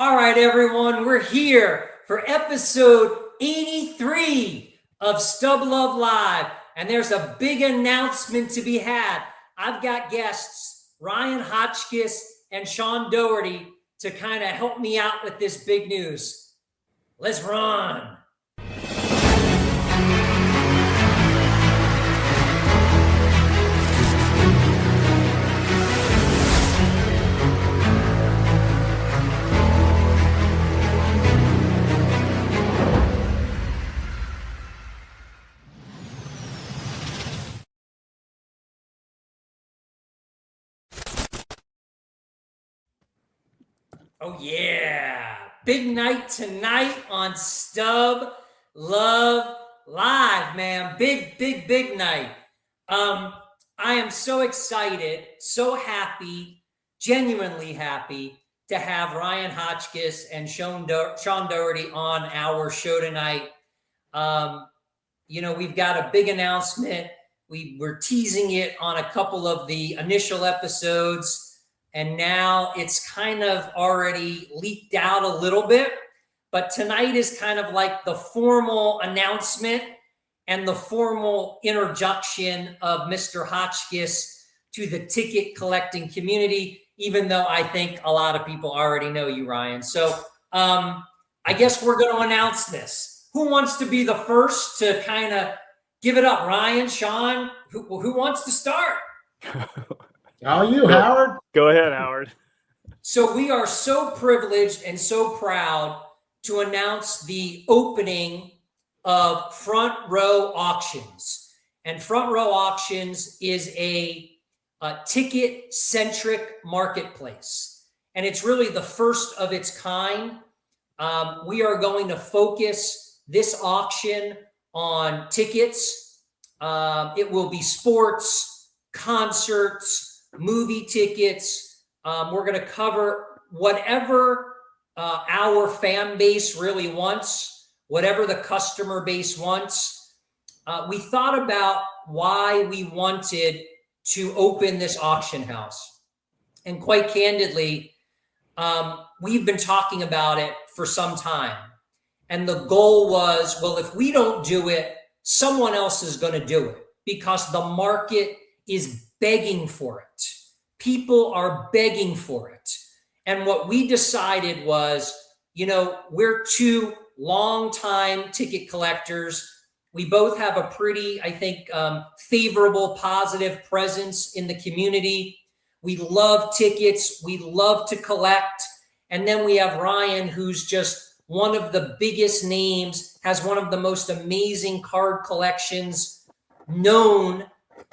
All right, everyone, we're here for episode 83 of Stub Luv Live, and there's a big announcement to be had. I've got guests, Ryan Hotchkiss and Shawn Doerty, to kind of help me out with this big news. Let's run. Oh yeah, big night tonight on Stub Luv Live, man. Big night. I am so excited, so happy, genuinely happy to have Ryan Hotchkiss and Shawn Doerty on our show tonight. We've got a big announcement. We were teasing it on a couple of the initial episodes, and now it's kind of already leaked out a little bit. But tonight is kind of like the formal announcement and the formal introduction of Mr. Hotchkiss to the ticket collecting community, even though I think a lot of people already know you, Ryan. So I guess we're going to announce this. Who wants to be the first to kind of give it up? Ryan, Shawn, who wants to start? Oh, you, Howard. Go ahead, Howard. So we are so privileged and so proud to announce the opening of Front Row Auctions. And Front Row Auctions is a ticket-centric marketplace. And it's really the first of its kind. We are going to focus this auction on tickets. It will be sports, concerts, movie tickets. We're going to cover whatever our fan base really wants, whatever the customer base wants. We thought about why we wanted to open this auction house. And quite candidly, we've been talking about it for some time. And the goal was, well, if we don't do it, someone else is going to do it because the market is begging for it. People are begging for it. And what we decided was, we're two longtime ticket collectors. We both have a pretty, I think, favorable, positive presence in the community. We love tickets. We love to collect. And then we have Ryan, who's just one of the biggest names, has one of the most amazing card collections known.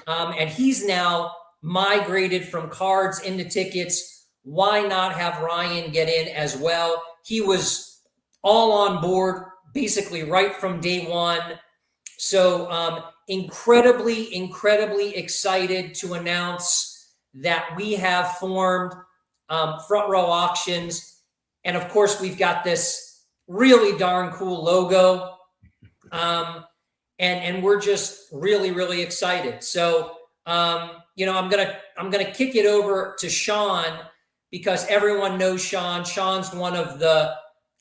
And he's now migrated from cards into tickets. Why not have Ryan get in as well? He was all on board basically right from day one. So incredibly excited to announce that we have formed Front Row Auctions. And of course, we've got this really darn cool logo. And we're just really excited. So I'm gonna kick it over to Shawn because everyone knows Shawn. Shawn's one of the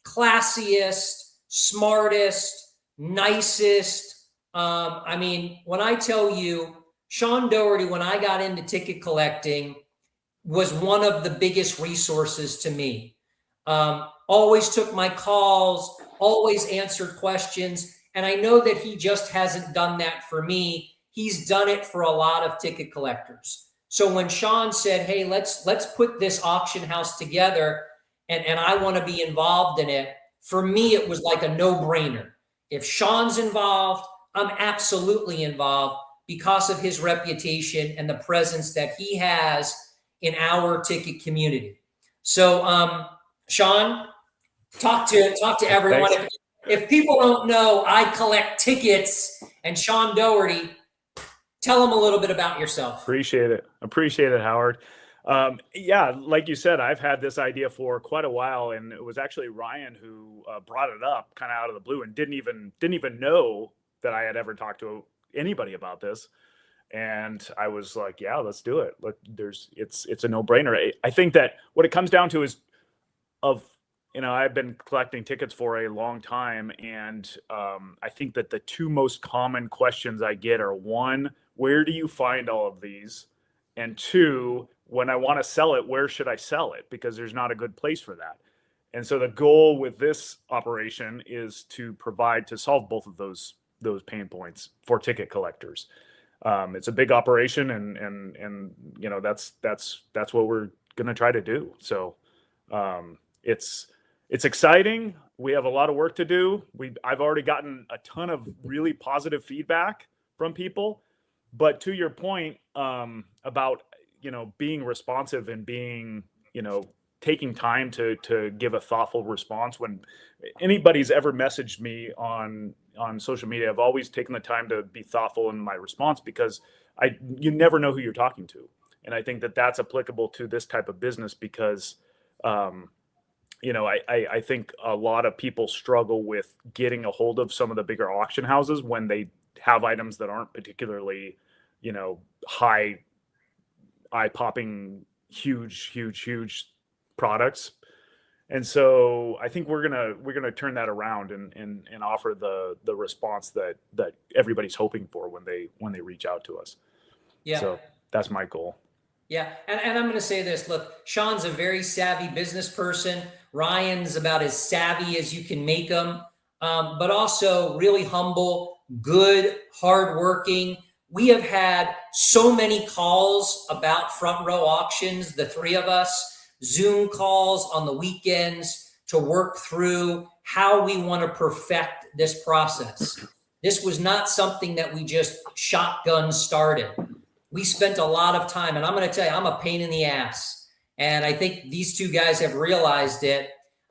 classiest, smartest, nicest. When I tell you, Shawn Doerty, when I got into ticket collecting, was one of the biggest resources to me. Always took my calls, always answered questions. And I know that he just hasn't done that for me. He's done it for a lot of ticket collectors. So when Shawn said, hey, let's put this auction house together and I want to be involved in it, for me, it was like a no-brainer. If Shawn's involved, I'm absolutely involved because of his reputation and the presence that he has in our ticket community. So, Shawn, talk to everyone. If people don't know, I collect tickets, and Shawn Doerty, tell them a little bit about yourself. Appreciate it, Howard. Yeah, like you said, I've had this idea for quite a while, and it was actually Ryan who brought it up kind of out of the blue and didn't even know that I had ever talked to anybody about this. And I was like, yeah, let's do it. It's a no-brainer. I think that what it comes down to is of I've been collecting tickets for a long time, and I think that the two most common questions I get are, one, where do you find all of these? And two, when I want to sell it, where should I sell it? Because there's not a good place for that. And so the goal with this operation is to solve both of those pain points for ticket collectors. It's a big operation, and that's what we're gonna try to do. So it's exciting. We have a lot of work to do. I've already gotten a ton of really positive feedback from people. But to your point about being responsive and being taking time to give a thoughtful response, when anybody's ever messaged me on social media, I've always taken the time to be thoughtful in my response, because you never know who you're talking to. And I think that that's applicable to this type of business, because I think a lot of people struggle with getting a hold of some of the bigger auction houses when they have items that aren't particularly, high, eye-popping, huge products. And so I think we're gonna turn that around and offer the response that everybody's hoping for when they reach out to us. Yeah. So that's my goal. Yeah, and I'm going to say this. Look, Shawn's a very savvy business person. Ryan's about as savvy as you can make them, but also really humble, good, hardworking. We have had so many calls about front row auctions, the three of us, Zoom calls on the weekends to work through how we want to perfect this process. This was not something that we just shotgun started. We spent a lot of time, and I'm going to tell you, I'm a pain in the ass. And I think these two guys have realized it,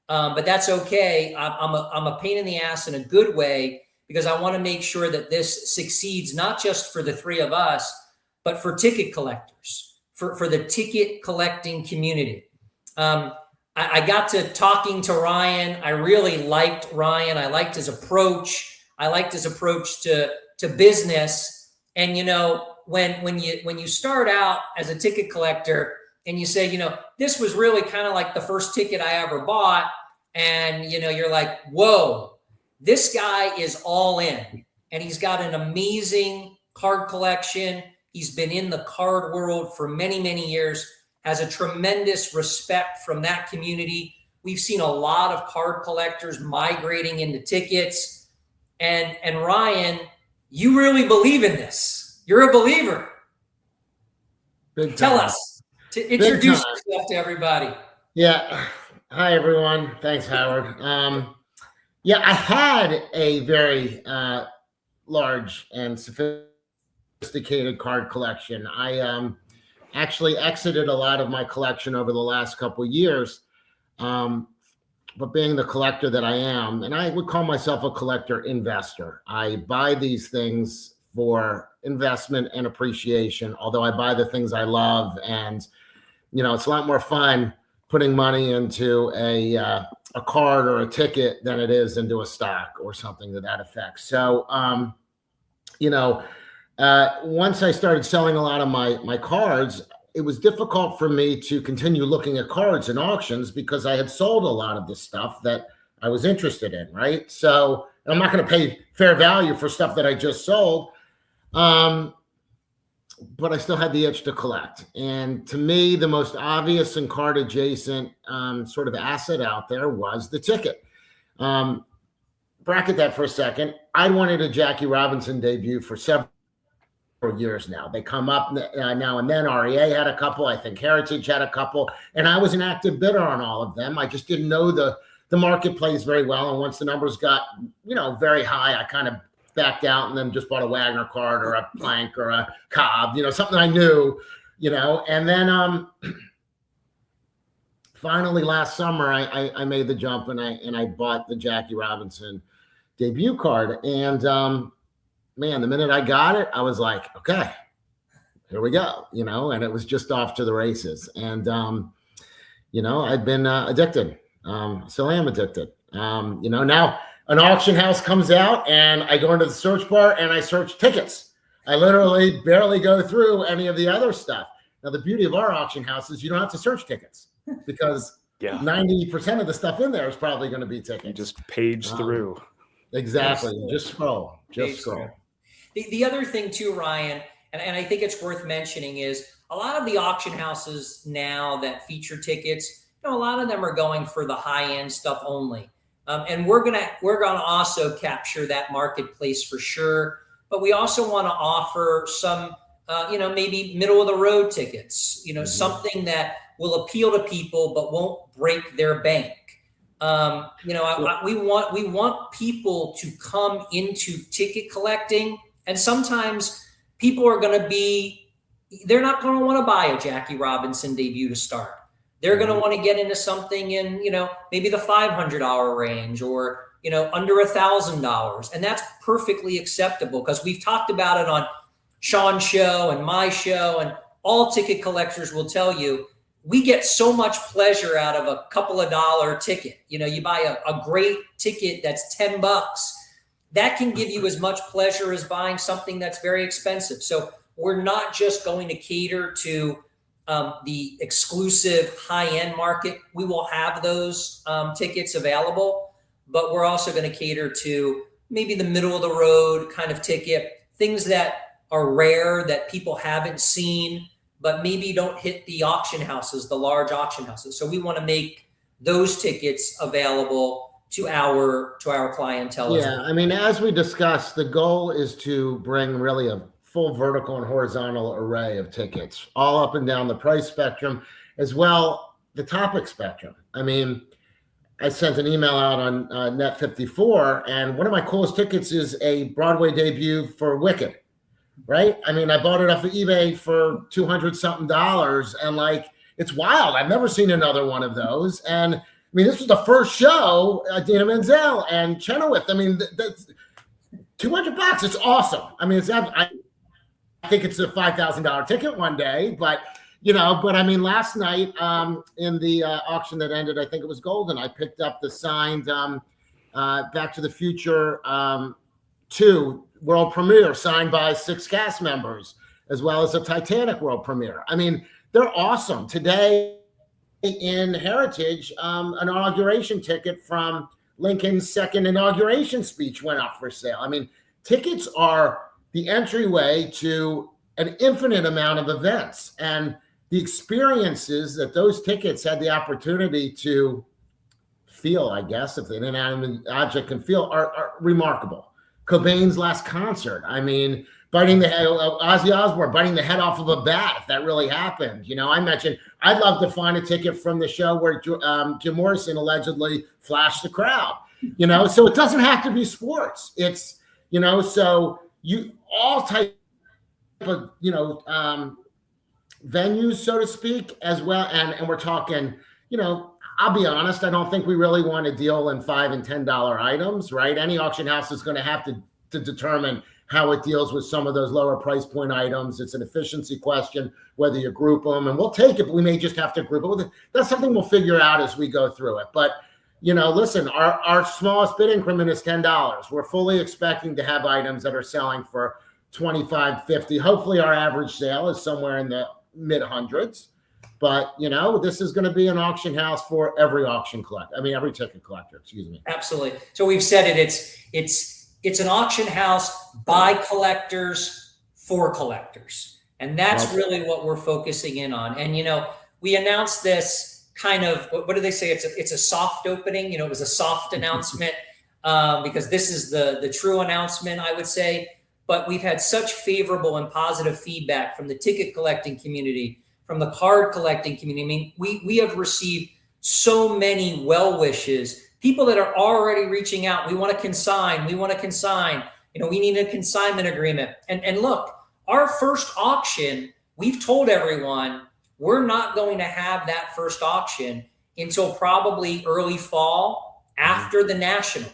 but that's okay. I'm a pain in the ass in a good way, because I want to make sure that this succeeds, not just for the three of us, but for ticket collectors, for the ticket collecting community. I got to talking to Ryan. I really liked Ryan. I liked his approach. I liked his approach to business. And, when you start out as a ticket collector and you say, this was really kind of like the first ticket I ever bought. And, you're like, whoa, this guy is all in, and he's got an amazing card collection. He's been in the card world for many, many years, has a tremendous respect from that community. We've seen a lot of card collectors migrating into tickets. And Ryan, you really believe in this. You're a believer. Tell us, to introduce yourself to everybody. Yeah. Hi, everyone. Thanks, Howard. Yeah, I had a very large and sophisticated card collection. I actually exited a lot of my collection over the last couple of years. But being the collector that I am, and I would call myself a collector investor, I buy these things for investment and appreciation, although I buy the things I love. And, it's a lot more fun putting money into a card or a ticket than it is into a stock or something to that effect. So, once I started selling a lot of my cards, it was difficult for me to continue looking at cards and auctions, because I had sold a lot of the stuff that I was interested in, right? So I'm not going to pay fair value for stuff that I just sold. But I still had the itch to collect. And to me, the most obvious and card adjacent sort of asset out there was the ticket. Bracket that for a second. I wanted a Jackie Robinson debut for several years now. They come up now and then. REA had a couple. I think Heritage had a couple. And I was an active bidder on all of them. I just didn't know the marketplace very well. And once the numbers got, very high, I kind of backed out and then just bought a Wagner card or a Plank or a Cobb, something I knew, and then finally last summer I made the jump and I bought the Jackie Robinson debut card. And man, the minute I got it, I was like, okay, here we go, and it was just off to the races. And I'd been addicted. Still am addicted. Now an auction house comes out and I go into the search bar and I search tickets. I literally barely go through any of the other stuff. Now, the beauty of our auction house is you don't have to search tickets, because Yeah. 90% of the stuff in there is probably going to be tickets. You just page through. Exactly. Just scroll. Just scroll. The other thing too, Ryan, and I think it's worth mentioning, is a lot of the auction houses now that feature tickets, a lot of them are going for the high end stuff only. And we're gonna also capture that marketplace for sure. But we also want to offer some, maybe middle of the road tickets. Something that will appeal to people but won't break their bank. We want people to come into ticket collecting, and sometimes people are going to they're not going to want to buy a Jackie Robinson debut to start. They're going to want to get into something in, maybe the $500 range or, under $1,000. And that's perfectly acceptable, because we've talked about it on Shawn's show and my show, and all ticket collectors will tell you, we get so much pleasure out of a couple of dollar ticket. You buy a great ticket that's $10. That can give you as much pleasure as buying something that's very expensive. So we're not just going to cater to the exclusive high-end market. We will have those tickets available, but we're also going to cater to maybe the middle of the road kind of ticket, things that are rare that people haven't seen, but maybe don't hit the auction houses, the large auction houses. So we want to make those tickets available to our clientele. Yeah, I mean, as we discussed, the goal is to bring really a full vertical and horizontal array of tickets, all up and down the price spectrum, as well the topic spectrum. I mean, I sent an email out on Net 54, and one of my coolest tickets is a Broadway debut for Wicked, right? I mean, I bought it off of eBay for $200-something, and it's wild. I've never seen another one of those. And I mean, this was the first show, Dina Menzel and Chenoweth. I mean, that's $200. It's awesome. I mean, I think it's a $5,000 ticket one day, but I mean, last night in the auction that ended, I think it was Golden, I picked up the signed Back to the Future 2 world premiere signed by 6 cast members, as well as a Titanic world premiere. I mean, they're awesome. Today in Heritage, an inauguration ticket from Lincoln's second inauguration speech went up for sale. I mean, tickets are the entryway to an infinite amount of events, and the experiences that those tickets had the opportunity to feel, I guess, if an inanimate object can feel, are remarkable. Cobain's last concert, I mean, Ozzy Osbourne biting the head off of a bat, if that really happened. I mentioned I'd love to find a ticket from the show where Jim Morrison allegedly flashed the crowd. So it doesn't have to be sports. It's so you all type of venues, so to speak, as well. And we're talking, I'll be honest, I don't think we really want to deal in $5 and $10 items, right? Any auction house is going to have to determine how it deals with some of those lower price point items. It's an efficiency question, whether you group them, and we'll take it, but we may just have to group it. That's something we'll figure out as we go through it. But, listen, our smallest bid increment is $10. We're fully expecting to have items that are selling for $25, $50. Hopefully our average sale is somewhere in the mid hundreds. But, this is going to be an auction house for every every ticket collector, excuse me. Absolutely. So we've said it's an auction house by collectors for collectors. And that's really what we're focusing in on. And, we announced this kind of, what do they say? It's a soft opening. It was a soft announcement because this is the true announcement, I would say. But we've had such favorable and positive feedback from the ticket collecting community, from the card collecting community. I mean, we have received so many well wishes, people that are already reaching out. We want to consign. We need a consignment agreement. And look, our first auction, we've told everyone we're not going to have that first auction until probably early fall after the National.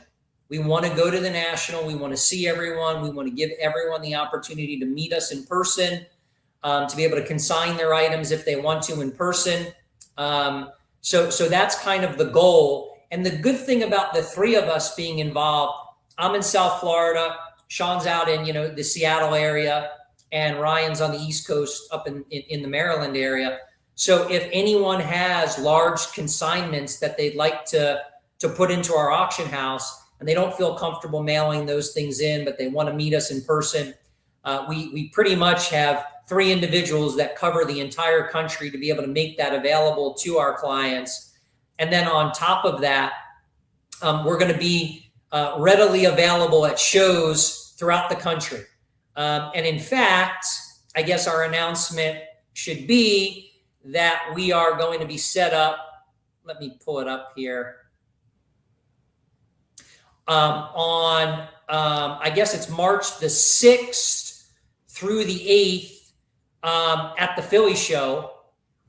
We want to go to the National. We want to see everyone. We want to give everyone the opportunity to meet us in person, to be able to consign their items if they want to in person. So that's kind of the goal. And the good thing about the three of us being involved, I'm in South Florida, Shawn's out in, the Seattle area, and Ryan's on the East Coast up in the Maryland area. So if anyone has large consignments that they'd like to put into our auction house and they don't feel comfortable mailing those things in, but they want to meet us in person, we pretty much have 3 individuals that cover the entire country to be able to make that available to our clients. And then on top of that, we're going to be readily available at shows throughout the country. And in fact, I guess our announcement should be that we are going to be set up. Let me pull it up here. On, I guess it's March the 6th through the 8th at the Philly show.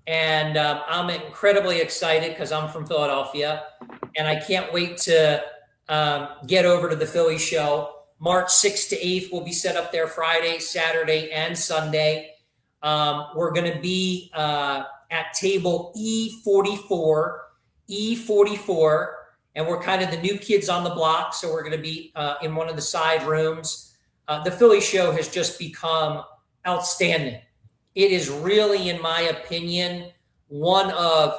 And I'm incredibly excited because I'm from Philadelphia. And I can't wait to get over to the Philly show. March 6th to 8th, we'll be set up there Friday, Saturday, and Sunday. We're going to be at table E44, and we're kind of the new kids on the block. So we're going to be in one of the side rooms. The Philly show has just become outstanding. It is really, in my opinion, one of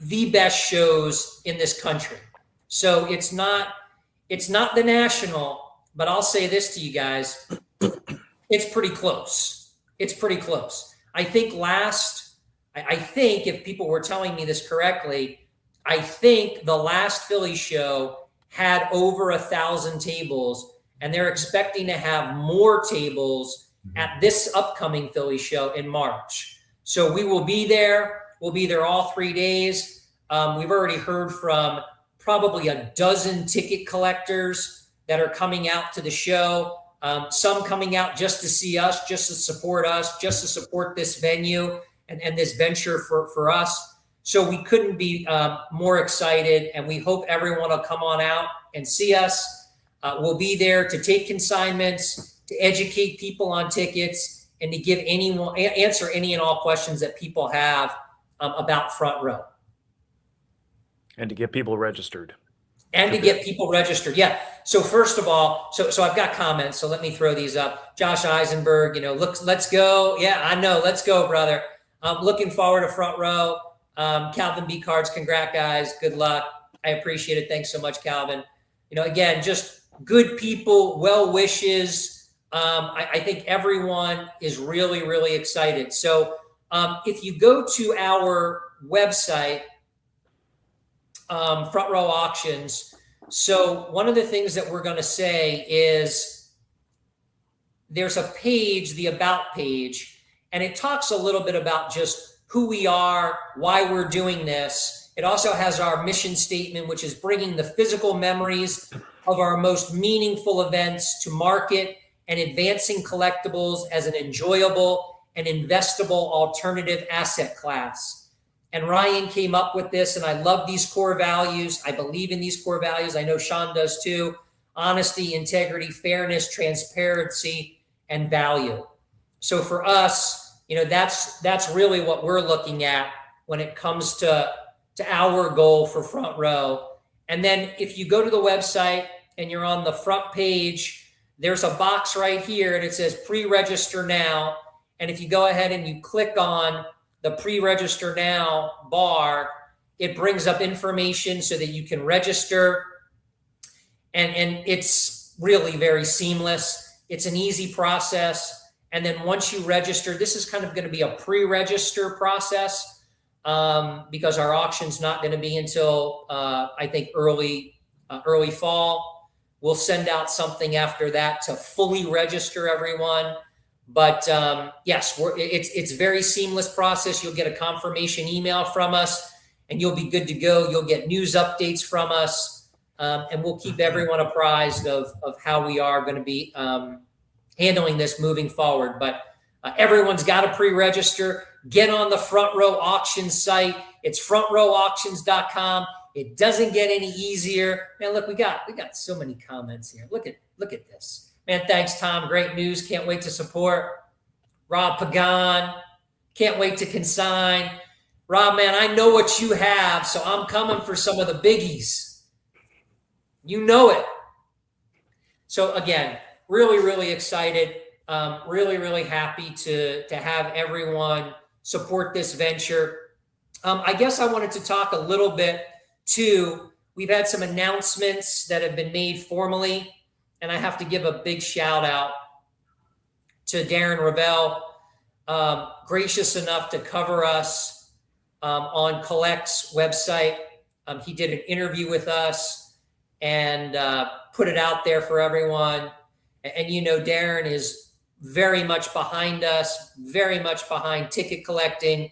the best shows in this country. So it's not the national, but I'll say this to you guys. It's pretty close. It's pretty close. I think if people were telling me this correctly, I think the last Philly show had over 1,000 tables, and they're expecting to have more tables at this upcoming Philly show in March. So we will be there. We'll be there all 3 days. We've already heard from probably a dozen ticket collectors that are coming out to the show. Some coming out just to see us, just to support us, just to support this venue and this venture for us. So we couldn't be more excited, and we hope everyone will come on out and see us. We'll be there to take consignments, to educate people on tickets, and to give answer any and all questions that people have about Front Row. And to get people registered. Yeah. So first of all, so I've got comments. So let me throw these up. Josh Eisenberg, let's go. Yeah, I know. Let's go, brother. Looking forward to Front Row. Calvin B. Cards, congrats, guys. Good luck. I appreciate it. Thanks so much, Calvin. Again, just good people, well wishes. I think everyone is really, really excited. So if you go to our website, Front Row Auctions. So one of the things that we're going to say is there's a page, the About page, and it talks a little bit about just who we are, why we're doing this. It also has our mission statement, which is bringing the physical memories of our most meaningful events to market and advancing collectibles as an enjoyable and investable alternative asset class. And Ryan came up with this, and I love these core values. I believe in these core values. I know Shawn does too. Honesty, integrity, fairness, transparency, and value. So for us, that's really what we're looking at when it comes to our goal for Front Row. And then if you go to the website and you're on the front page, there's a box right here, and it says pre-register now. And if you go ahead and you click on the pre-register now bar, it brings up information so that you can register. And it's really very seamless. It's an easy process. And then once you register, this is kind of going to be a pre-register process because our auction's not going to be until I think early fall. We'll send out something after that to fully register everyone. But yes, it's very seamless process. You'll get a confirmation email from us, and you'll be good to go. You'll get news updates from us, and we'll keep everyone apprised of how we are going to be handling this moving forward. But everyone's got to pre-register. Get on the Front Row Auction site. It's frontrowauctions.com. It doesn't get any easier. Man, look, we got so many comments here. Look at this. Man, thanks, Tom. Great news. Can't wait to support. Rob Pagan. Can't wait to consign. Rob, man, I know what you have, so I'm coming for some of the biggies. You know it. So again, really, really excited. Really, really happy to have everyone support this venture. I guess I wanted to talk a little bit too. We've had some announcements that have been made formally, and I have to give a big shout out to Darren Ravel, gracious enough to cover us on Collect's website. He did an interview with us and put it out there for everyone. And you know, Darren is very much behind us, very much behind ticket collecting,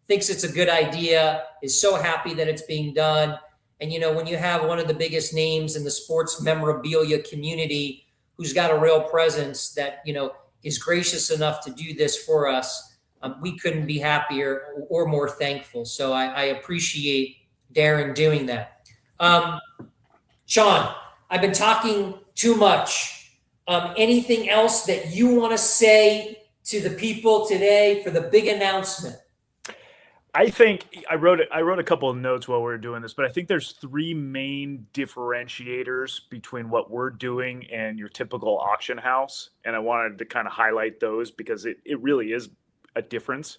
thinks it's a good idea, is so happy that it's being done. And, you know, when you have one of the biggest names in the sports memorabilia community who's got a real presence that, you know, is gracious enough to do this for us, we couldn't be happier or more thankful. So I appreciate Darren doing that. Shawn, I've been talking too much. Anything else that you want to say to the people today for the big announcement? I think I wrote a couple of notes while we were doing this, but I think there's three main differentiators between what we're doing and your typical auction house. And I wanted to kind of highlight those because it really is a difference.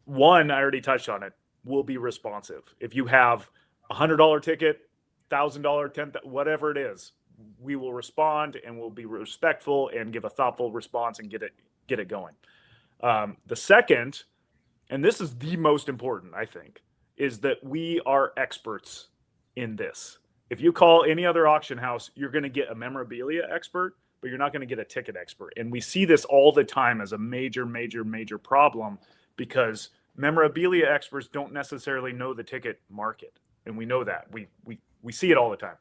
One, I already touched on it, will be responsive. If you have $100 ticket, $1,000, $10,000, whatever it is, we will respond and we'll be respectful and give a thoughtful response and get it going. The second, and this is the most important, I think, is that we are experts in this. If you call any other auction house, you're going to get a memorabilia expert, but you're not going to get a ticket expert. And we see this all the time as a major, major, major problem because memorabilia experts don't necessarily know the ticket market. And we know that. We see it all the time.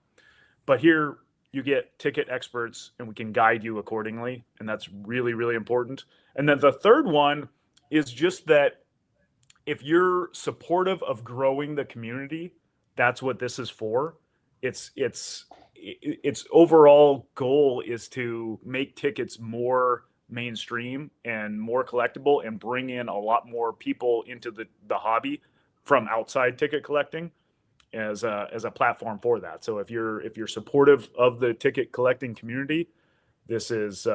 But here you get ticket experts and we can guide you accordingly. And that's really, really important. And then the third one is just that if you're supportive of growing the community, that's what this is for. Its overall goal is to make tickets more mainstream and more collectible and bring in a lot more people into the hobby from outside ticket collecting as a platform for that. So if you're supportive of the ticket collecting community, this is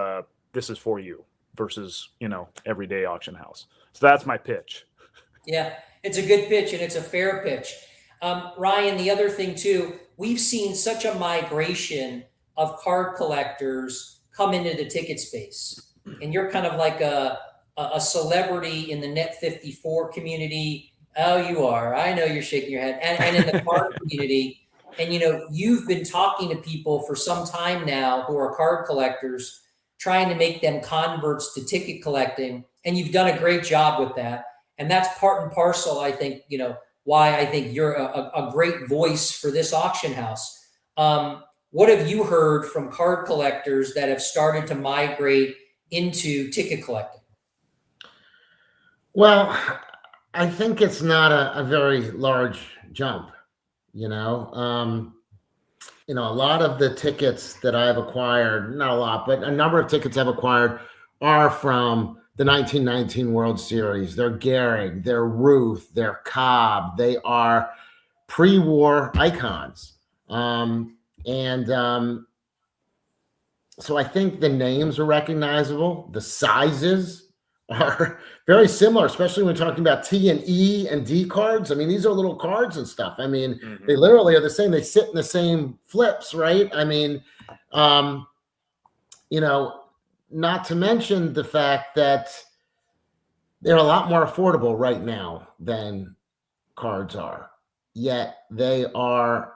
for you versus, you know, everyday auction house. So that's my pitch. Yeah, it's a good pitch and it's a fair pitch. Ryan, the other thing too, we've seen such a migration of card collectors come into the ticket space. And you're kind of like a celebrity in the Net 54 community. Oh, you are. I know you're shaking your head. And in the card community. And, you know, you've been talking to people for some time now who are card collectors, trying to make them converts to ticket collecting. And you've done a great job with that. And that's part and parcel, I think, you know, why I think you're a great voice for this auction house. What have you heard from card collectors that have started to migrate into ticket collecting? Well, I think it's not a very large jump, you know. A lot of the tickets that I've acquired, not a lot, but a number of tickets I've acquired are from the 1919 World Series. They're Gehrig, they're Ruth, they're Cobb. They are pre-war icons. So I think the names are recognizable. The sizes are very similar, especially when talking about T and E and D cards. I mean, these are little cards and stuff. I mean, They literally are the same. They sit in the same flips, right? I mean, not to mention the fact that they're a lot more affordable right now than cards are, yet they are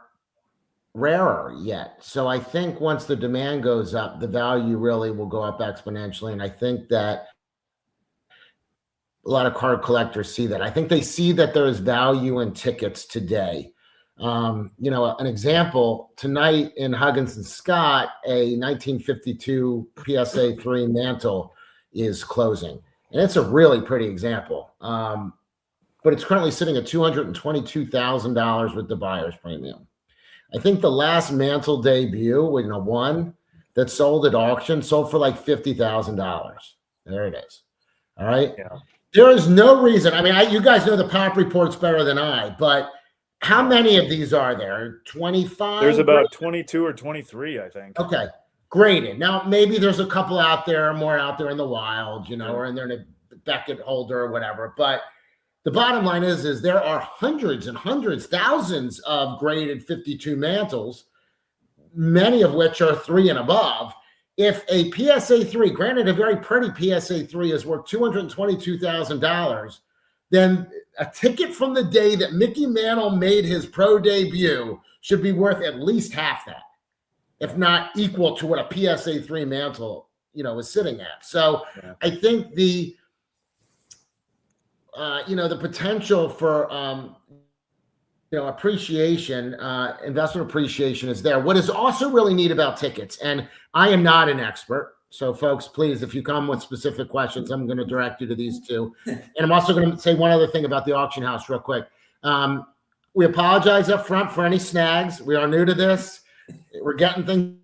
rarer yet. So I think once the demand goes up, the value really will go up exponentially. And I think that a lot of card collectors see that. I think they see that there is value in tickets today. An example, tonight in Huggins and Scott, a 1952 PSA 3 mantle is closing. And it's a really pretty example. But it's currently sitting at $222,000 with the buyer's premium. I think the last mantle debut, one that sold at auction, sold for like $50,000. There it is. All right. Yeah. There is no reason. I mean, you guys know the pop reports better than I, but how many of these are there? 25? There's about 22 or 23, I think. Okay. Graded. Now, maybe there's a couple out there, more out there in the wild, or in there in a Beckett holder or whatever. But the bottom line is there are hundreds and hundreds, thousands of graded 52 mantles, many of which are 3 and above. If a PSA 3, granted a very pretty PSA 3 is worth $222,000, then a ticket from the day that Mickey Mantle made his pro debut should be worth at least half that, if not equal to what a PSA 3 mantle, is sitting at. So yeah. I think the potential for appreciation, investment appreciation is there. What is also really neat about tickets, and I am not an expert, so folks, please, if you come with specific questions, I'm going to direct you to these two. And I'm also going to say one other thing about the auction house real quick. We apologize up front for any snags. We are new to this. We're getting things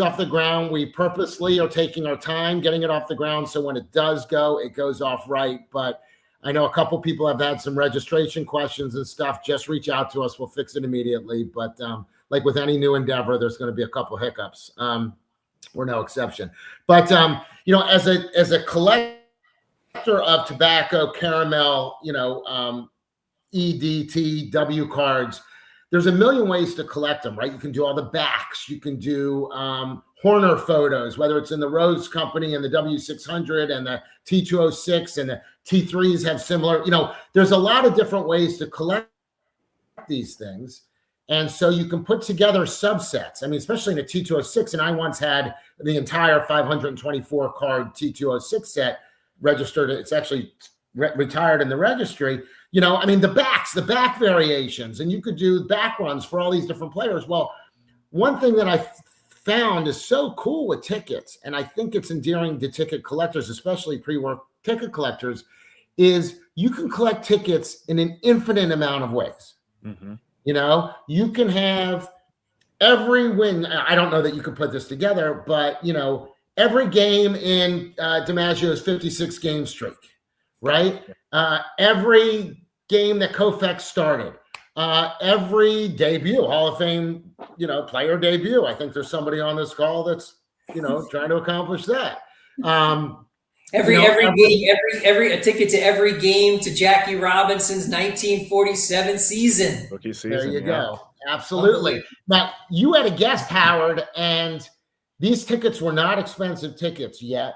off the ground. We purposely are taking our time getting it off the ground, so when it does go, it goes off right. But I know a couple people have had some registration questions and stuff. Just reach out to us. We'll fix it immediately. But like with any new endeavor, there's going to be a couple hiccups. We're no exception. But as a collector of tobacco, caramel, EDT, W cards, there's a million ways to collect them, right? You can do all the backs. You can do Horner photos, whether it's in the Rose Company and the W600 and the T206 and the T3s have similar, there's a lot of different ways to collect these things. And so you can put together subsets. I mean, especially in a T206, and I once had the entire 524 card T206 set registered. It's actually retired in the registry. The back variations, and you could do back runs for all these different players. Well, one thing that I found is so cool with tickets, and I think it's endearing to ticket collectors, especially pre-work ticket collectors, is you can collect tickets in an infinite amount of ways. Mm-hmm. You can have every win. I don't know that you could put this together, but, every game in DiMaggio's 56 game streak, right? Every game that Koufax started, every debut, Hall of Fame, player debut. I think there's somebody on this call that's, trying to accomplish that. Every game, a ticket to every game to Jackie Robinson's 1947 season. Rookie season. There you go. Absolutely. Now, you had a guest, Howard, and these tickets were not expensive tickets yet.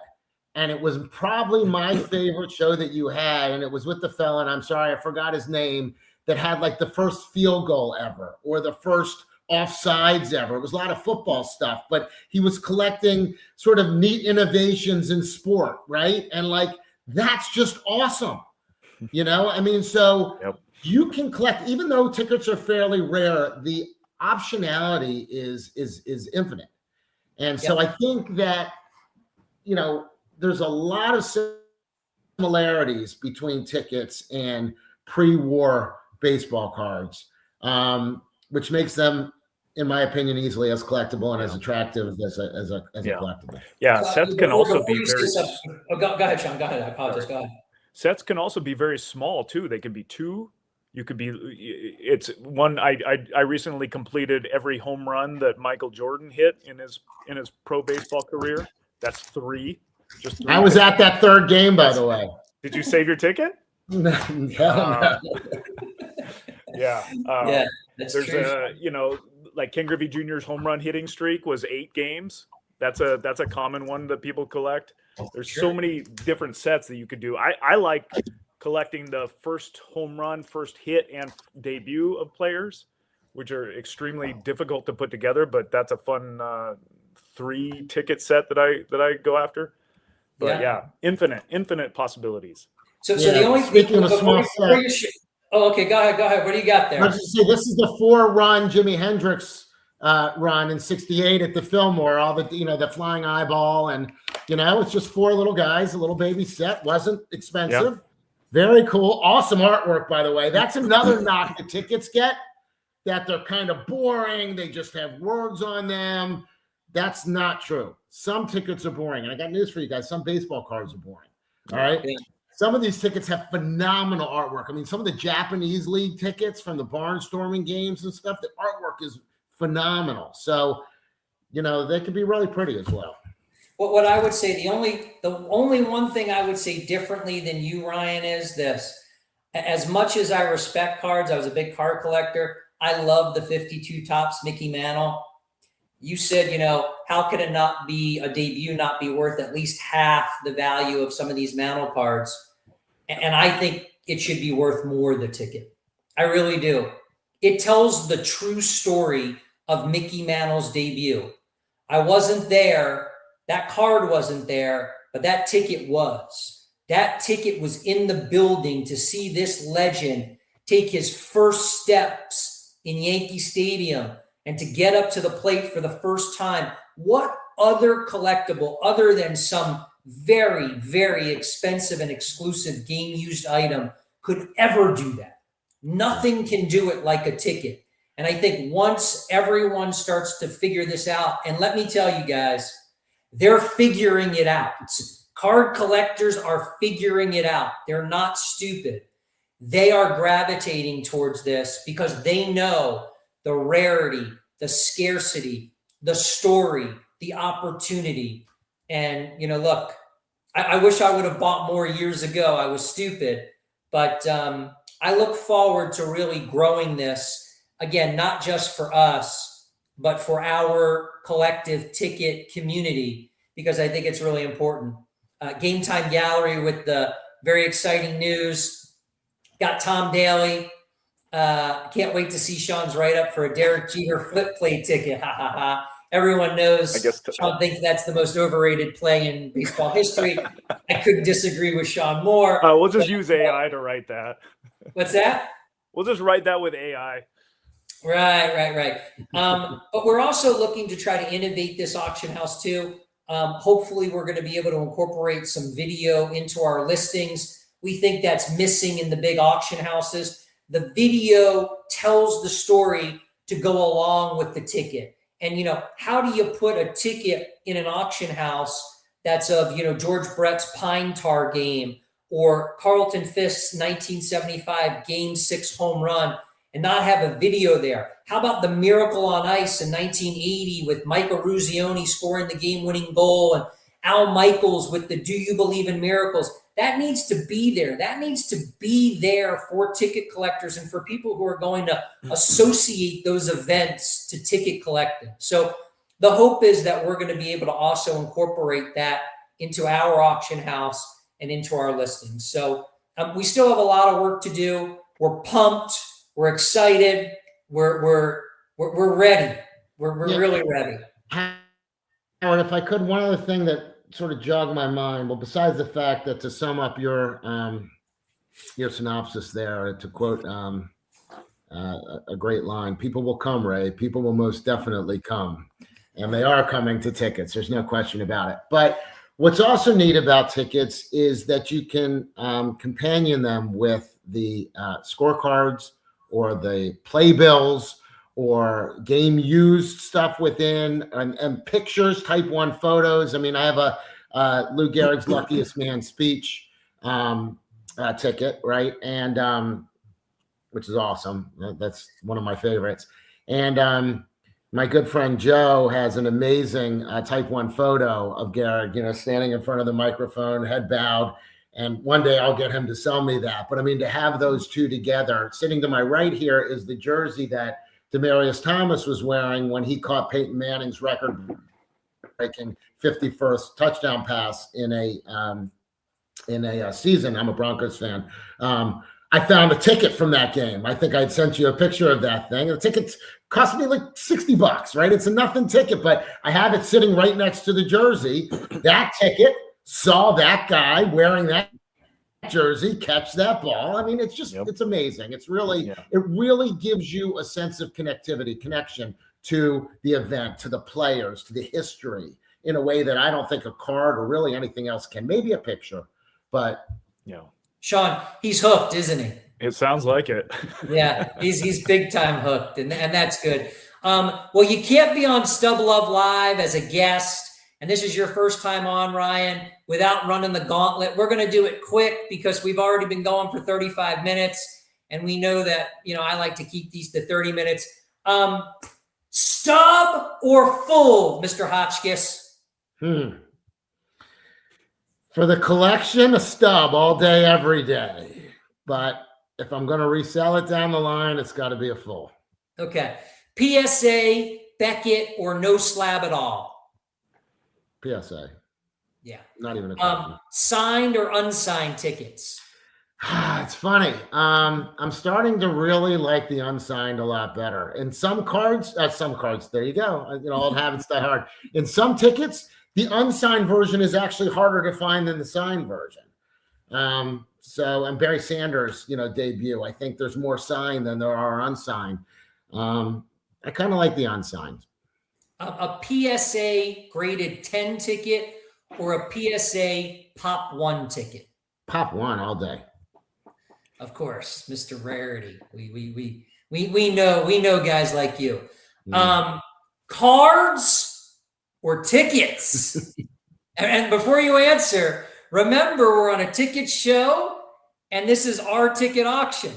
And it was probably my favorite show that you had. And it was with the fella, and I'm sorry, I forgot his name, that had like the first field goal ever or the first offsides ever. It was a lot of football stuff, but he was collecting sort of neat innovations in sport, right? And that's just awesome. So yep. You can collect, even though tickets are fairly rare, the optionality is infinite. And so I think that, there's a lot of similarities between tickets and pre-war baseball cards, which makes them, in my opinion, easily as collectible and as attractive as a collectible. Yeah, sets can also be very. Go ahead, Shawn. Go ahead. I apologize. Go ahead. Sets can also be very small too. They can be 2. You could be. It's one. I recently completed every home run that Michael Jordan hit in his pro baseball career. That's 3. Just 3. I was at that third game, by the way. Did you save your ticket? No. Yeah. That's there's true. like Ken Griffey Jr.'s home run hitting streak was 8 games. That's a common one that people collect. There's so many different sets that you could do. I like collecting the first home run, first hit, and debut of players, which are extremely difficult to put together, but that's a fun 3 ticket set that I go after. But infinite possibilities. So the only speaking of a small set. Okay, go ahead. What do you got there? I was just say this is the 4-run Jimi Hendrix run in '68 at the Fillmore. All the the flying eyeball, and it's just 4 little guys, a little baby set. Wasn't expensive. Yep. Very cool, awesome artwork, by the way. That's another knock the tickets get, that they're kind of boring. They just have words on them. That's not true. Some tickets are boring, and I got news for you guys. Some baseball cards are boring. All right. Yeah. Some of these tickets have phenomenal artwork. I mean, some of the Japanese league tickets from the barnstorming games and stuff, the artwork is phenomenal. So, they can be really pretty as well. Well, what I would say, the only one thing I would say differently than you, Ryan, is this. As much as I respect cards, I was a big card collector. I love the 52 Topps Mickey Mantle. You said, how could a debut not be worth at least half the value of some of these Mantle cards? And I think it should be worth more, the ticket. I really do. It tells the true story of Mickey Mantle's debut. I wasn't there. That card wasn't there, but that ticket was. That ticket was in the building to see this legend take his first steps in Yankee Stadium and to get up to the plate for the first time. What other collectible, other than some very, very expensive and exclusive game-used item, could ever do that? Nothing can do it like a ticket. And I think once everyone starts to figure this out, and let me tell you guys, they're figuring it out. Card collectors are figuring it out. They're not stupid. They are gravitating towards this because they know the rarity, the scarcity, the story, the opportunity. And, look, I wish I would have bought more years ago. I was stupid. But I look forward to really growing this, again, not just for us, but for our collective ticket community, because I think it's really important. Game Time Gallery with the very exciting news. Got Tom Daly. Can't wait to see Shawn's write-up for a Derek Jeter flip play ticket. Ha, ha, ha. Everyone knows Shawn thinks that's the most overrated play in baseball history. I couldn't disagree with Shawn more. We'll just use AI to write that. What's that? We'll just write that with AI. Right. But we're also looking to try to innovate this auction house too. Hopefully we're going to be able to incorporate some video into our listings. We think that's missing in the big auction houses. The video tells the story to go along with the ticket. And, how do you put a ticket in an auction house that's of, George Brett's Pine Tar game or Carlton Fisk's 1975 Game 6 home run and not have a video there? How about the Miracle on Ice in 1980 with Michael Ruzioni scoring the game-winning goal and Al Michaels with the Do You Believe in Miracles? That needs to be there. That needs to be there for ticket collectors and for people who are going to associate those events to ticket collecting. So the hope is that we're going to be able to also incorporate that into our auction house and into our listings. So we still have a lot of work to do. We're pumped. We're excited. We're ready. We're really ready. Howard, if I could, one other thing that sort of jogged my mind. Well, besides the fact that, to sum up your synopsis there, to quote a great line, people will come, Ray. People will most definitely come. And they are coming to tickets. There's no question about it. But what's also neat about tickets is that you can companion them with the scorecards or the playbills or game used stuff within and pictures, type 1 photos. I mean, I have a Lou Gehrig's Luckiest Man speech ticket, right? And which is awesome. That's one of my favorites. And my good friend Joe has an amazing type 1 photo of Gehrig, standing in front of the microphone, head bowed. And one day I'll get him to sell me that. But I mean, to have those two together, sitting to my right here is the jersey that Demaryius Thomas was wearing when he caught Peyton Manning's record-breaking 51st touchdown pass in a season. I'm a Broncos fan. I found a ticket from that game. I think I'd sent you a picture of that thing. The ticket cost me like $60, right? It's a nothing ticket, but I have it sitting right next to the jersey. That ticket saw that guy wearing that jersey catch that ball. I mean, it's just, it's amazing. It's really, it really gives you a sense of connection to the event, to the players, to the history in a way that I don't think a card or really anything else can. Maybe a picture, but Shawn, he's hooked, isn't he? It sounds like it. Yeah, he's big time hooked, and that's good. Well, you can't be on Stub Luv Live as a guest, and this is your first time on, Ryan, without running the gauntlet. We're going to do it quick because we've already been going for 35 minutes, and we know that, I like to keep these to 30 minutes. Stub or full, Mr. Hotchkiss? For the collection, a stub all day, every day. But if I'm going to resell it down the line, it's got to be a full. Okay. PSA, Beckett, or no slab at all? PSA. Yeah. Not even a question. Signed or unsigned tickets? It's funny. I'm starting to really like the unsigned a lot better. In some cards, there you go. Old habits die hard. In some tickets, the unsigned version is actually harder to find than the signed version. And Barry Sanders, debut, I think there's more signed than there are unsigned. I kind of like the unsigned. A PSA graded 10 ticket or a PSA Pop 1 ticket? Pop 1 all day. Of course, Mr. Rarity. We know guys like you. Cards or tickets? And before you answer, remember we're on a ticket show, and this is our ticket auction.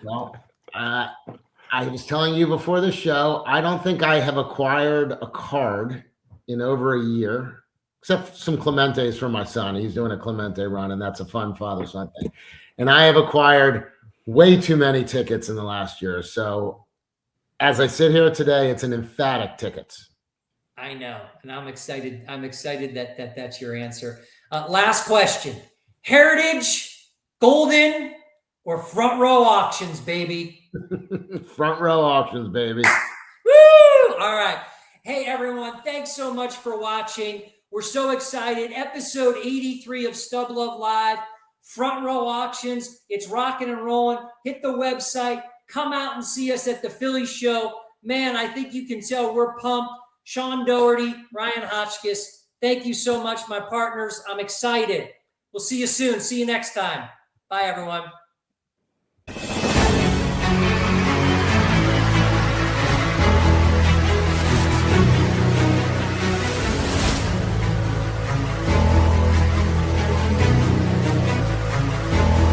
Well, I was telling you before the show, I don't think I have acquired a card in over a year, except some Clementes for my son. He's doing a Clemente run, and that's a fun father-son thing. And I have acquired way too many tickets in the last year. So as I sit here today, it's an emphatic tickets. I know, and I'm excited. I'm excited that that's your answer. Last question: Heritage, Golden, or front row auctions, baby? Front row auctions, baby. Woo! All right. Hey, everyone. Thanks so much for watching. We're so excited. Episode 83 of Stub Luv Live. Front row auctions. It's rocking and rolling. Hit the website. Come out and see us at the Philly show. Man, I think you can tell we're pumped. Shawn Doerty, Ryan Hotchkiss. Thank you so much, my partners. I'm excited. We'll see you soon. See you next time. Bye, everyone.